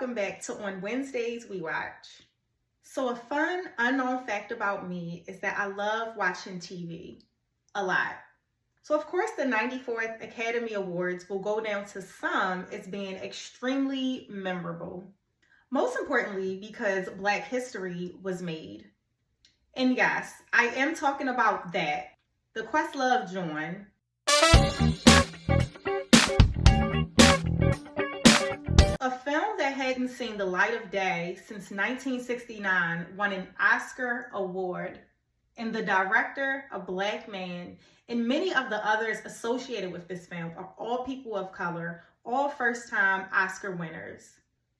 welcome back to On Wednesdays We Watch. So a fun, unknown fact about me is that I love watching TV a lot. So of course the 94th Academy Awards will go down to some as being extremely memorable. Most importantly because Black history was made. And yes, I am talking about that. The Questlove joint. A film that hadn't seen the light of day since 1969 won an Oscar award, and the director, a Black man, and many of the others associated with this film are all people of color, all first-time Oscar winners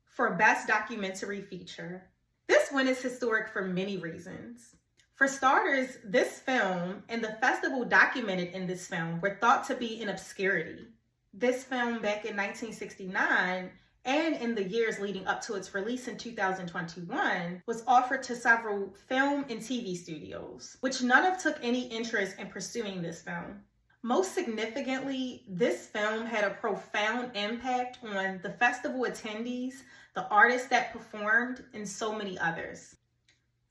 for Best Documentary Feature. This win is historic for many reasons. For starters, this film and the festival documented in this film were thought to be in obscurity. This film back in 1969 and in the years leading up to its release in 2021 was offered to several film and TV studios, which none of took any interest in pursuing this film. Most significantly, this film had a profound impact on the festival attendees, the artists that performed, and so many others.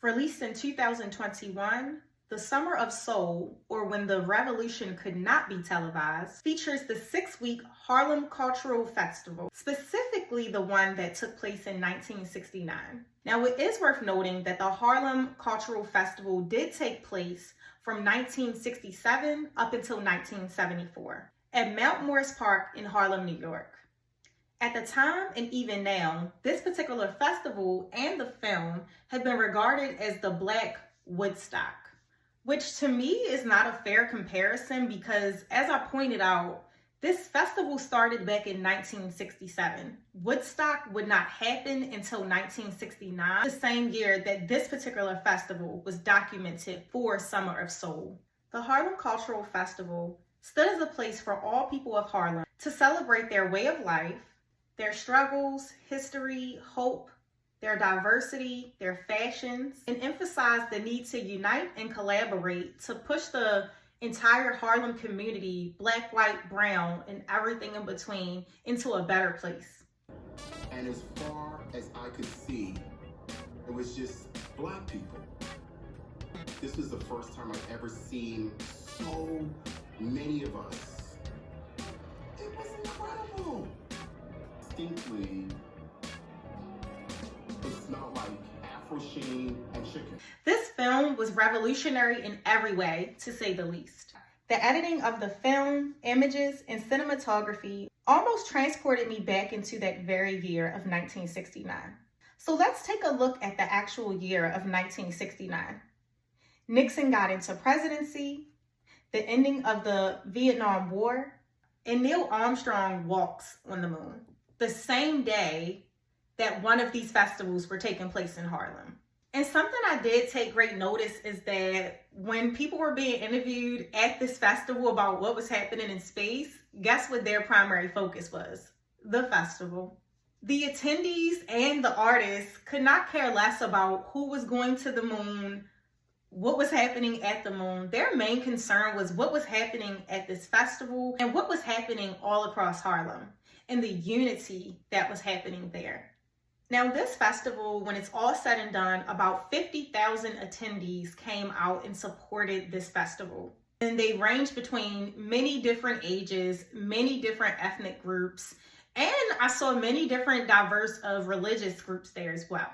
Released in 2021, The Summer of Soul, or When the Revolution Could Not Be Televised, features the 6-week Harlem Cultural Festival, specifically the one that took place in 1969. Now, it is worth noting that the Harlem Cultural Festival did take place from 1967 up until 1974 at Mount Morris Park in Harlem, New York. At the time, and even now, this particular festival and the film have been regarded as the Black Woodstock, which to me is not a fair comparison because, as I pointed out, this festival started back in 1967. Woodstock would not happen until 1969, the same year that this particular festival was documented for Summer of Soul. The Harlem Cultural Festival stood as a place for all people of Harlem to celebrate their way of life, their struggles, history, hope, their diversity, their fashions, and emphasize the need to unite and collaborate to push the entire Harlem community, Black, white, brown, and everything in between, into a better place. And as far as I could see, it was just Black people. This was the first time I've ever seen so many of us. It was incredible. Distinctly, it smelled like Afro sheen and chicken. This film was revolutionary in every way, to say the least. The editing of the film, images, and cinematography almost transported me back into that very year of 1969. So let's take a look at the actual year of 1969. Nixon got into presidency, the ending of the Vietnam War, and Neil Armstrong walks on the moon, the same day that one of these festivals were taking place in Harlem. And something I did take great notice is that when people were being interviewed at this festival about what was happening in space, guess what their primary focus was? The festival. The attendees and the artists could not care less about who was going to the moon, what was happening at the moon. Their main concern was what was happening at this festival and what was happening all across Harlem and the unity that was happening there. Now, this festival, when it's all said and done, about 50,000 attendees came out and supported this festival. And they ranged between many different ages, many different ethnic groups, and I saw many different diverse of religious groups there as well.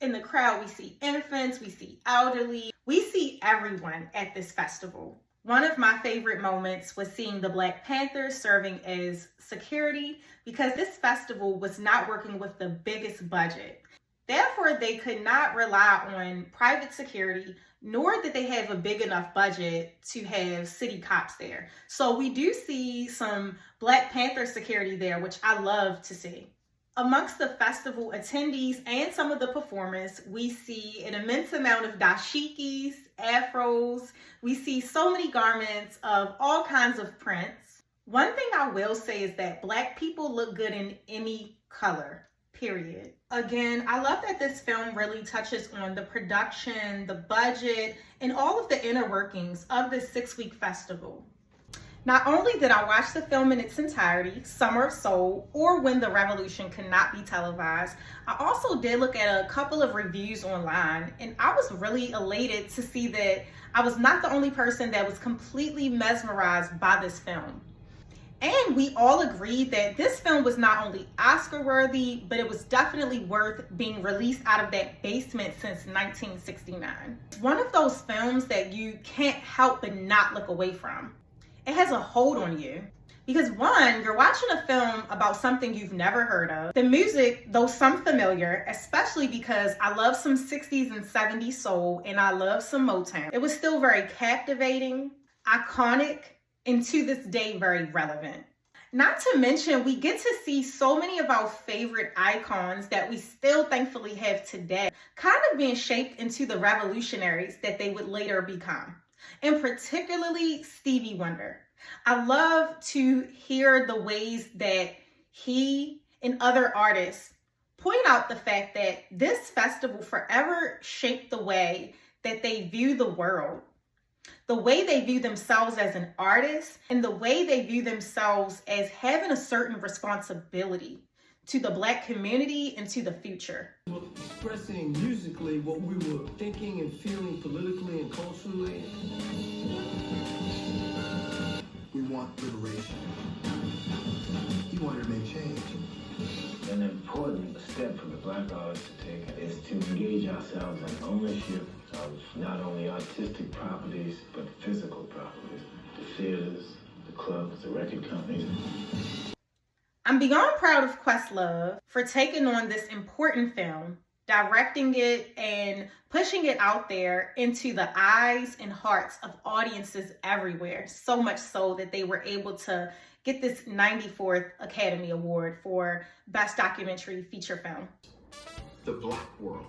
In the crowd, we see infants, we see elderly, we see everyone at this festival. One of my favorite moments was seeing the Black Panthers serving as security because this festival was not working with the biggest budget. Therefore, they could not rely on private security, nor did they have a big enough budget to have city cops there. So we do see some Black Panther security there, which I love to see. Amongst the festival attendees and some of the performers, we see an immense amount of dashikis, afros. We see so many garments of all kinds of prints. One thing I will say is that Black people look good in any color, period. Again, I love that this film really touches on the production, the budget, and all of the inner workings of this 6-week festival. Not only did I watch the film in its entirety, Summer of Soul, or When the Revolution Could Not Be Televised, I also did look at a couple of reviews online, and I was really elated to see that I was not the only person that was completely mesmerized by this film. And we all agreed that this film was not only Oscar worthy, but it was definitely worth being released out of that basement since 1969. It's one of those films that you can't help but not look away from. It has a hold on you. Because one, you're watching a film about something you've never heard of. The music, though some familiar, especially because I love some 60s and 70s soul and I love some Motown, it was still very captivating, iconic, and to this day very relevant. Not to mention, we get to see so many of our favorite icons that we still thankfully have today, kind of being shaped into the revolutionaries that they would later become, and particularly Stevie Wonder. I love to hear the ways that he and other artists point out the fact that this festival forever shaped the way that they view the world, the way they view themselves as an artist, and the way they view themselves as having a certain responsibility to the Black community and to the future. Expressing musically what we were thinking and feeling politically and culturally. We want liberation. He wanted to make change. An important step for the Black artists to take is to engage ourselves in ownership of not only artistic properties, but physical properties. The theaters, the clubs, the record companies. I'm beyond proud of Questlove for taking on this important film, directing it and pushing it out there into the eyes and hearts of audiences everywhere, so much so that they were able to get this 94th Academy Award for Best Documentary Feature Film. The Black world.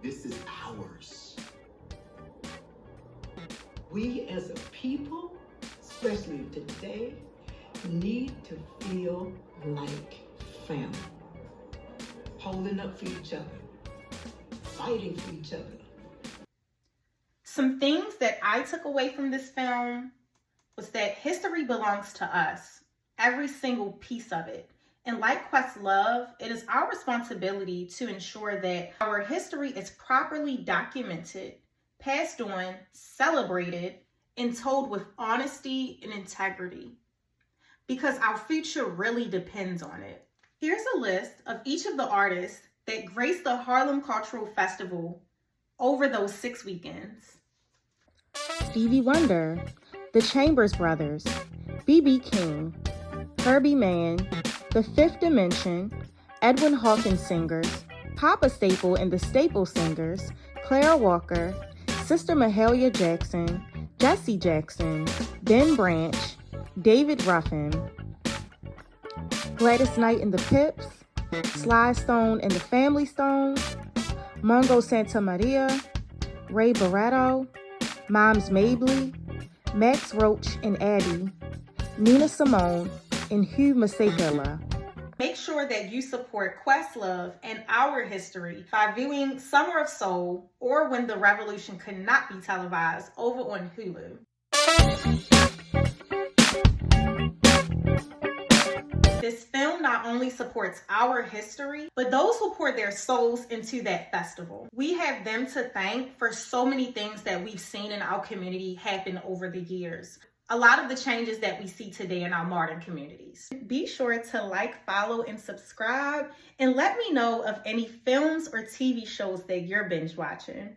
This is ours. We as a people, especially today, need to feel like family. Holding up for each other, fighting for each other. Some things that I took away from this film was that history belongs to us, every single piece of it. And like Questlove, it is our responsibility to ensure that our history is properly documented, passed on, celebrated, and told with honesty and integrity, because our future really depends on it. Here's a list of each of the artists that graced the Harlem Cultural Festival over those 6 weekends. Stevie Wonder, the Chambers Brothers, B.B. King, Herbie Mann, The Fifth Dimension, Edwin Hawkins Singers, Papa Staple and the Staple Singers, Clara Walker, Sister Mahalia Jackson, Jesse Jackson, Ben Branch, David Ruffin, Gladys Knight and the Pips, Sly Stone and the Family Stones, Mongo Santa Maria, Ray Barretto, Moms Mabley, Max Roach and Addie, Nina Simone, and Hugh Masekela. Make sure that you support Questlove and our history by viewing Summer of Soul or When the Revolution Could Not Be Televised over on Hulu. This film not only supports our history, but those who pour their souls into that festival. We have them to thank for so many things that we've seen in our community happen over the years. A lot of the changes that we see today in our modern communities. Be sure to like, follow, and subscribe, and let me know of any films or TV shows that you're binge watching.